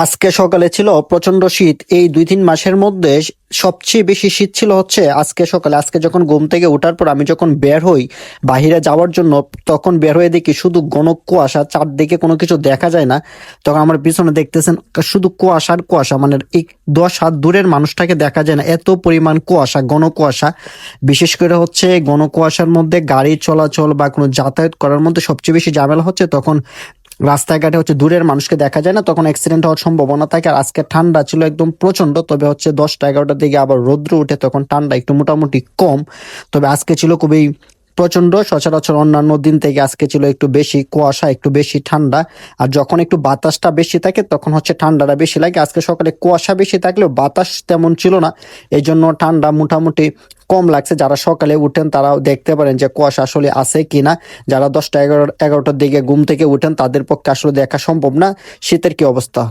আজকে সকালে ছিল প্রচন্ড শীত। এই 2-3 মাসের মধ্যে সবচেয়ে বেশি শীত ছিল হচ্ছে আজকে সকালে। আজকে যখন ঘুম থেকে ওঠার পর আমি যখন বের হই বাহিরে যাওয়ার জন্য, তখন বের হয়ে দেখি শুধু ঘন কুয়াশা, চারদিকে কোনো কিছু দেখা যায় না। তখন আমার পিছনে দেখতেছেন শুধু কুয়াশা আর কুয়াশা, মানে এই 10 হাত দূরের মানুষটাকে দেখা যায় না, এত পরিমাণ কুয়াশা, ঘন কুয়াশা। বিশেষ করে হচ্ছে ঘন কুয়াশার মধ্যে গাড়ি চলাচল বা কোনো যাতায়াত করার মধ্যে সবচেয়ে বেশি ঝামেলা হচ্ছে তখন রাস্তাঘাটে হচ্ছে দূরের মানুষকে দেখা যায় না, তখন অ্যাক্সিডেন্ট হওয়ার সম্ভাবনা থাকে। আর আজকে ঠান্ডা ছিল একদম প্রচন্ড, তবে হচ্ছে 10টা 11টার দিকে আবার রৌদ্র উঠে, তখন ঠান্ডা একটু মোটামুটি কম। তবে আজকে ছিল খুবই প্রচন্ড, সচরাচর অন্যান্য দিন থেকে আজকে ছিল একটু বেশি কুয়াশা, একটু বেশি ঠান্ডা। আর যখন একটু বাতাসটা বেশি থাকে তখন হচ্ছে ঠান্ডাটা বেশি লাগে। আজকে সকালে কুয়াশা বেশি থাকলেও বাতাস তেমন ছিল না, এই জন্য ঠান্ডা মোটামুটি কম লাগছে। যারা সকালে উঠেন তারাও দেখতে পারেন যে কুয়াশা আসলে আছে কিনা। যারা 10টা 11টার দিকে ঘুম থেকে উঠেন তাদের পক্ষে আসলে দেখা সম্ভব না। শীতের কি অবস্থা?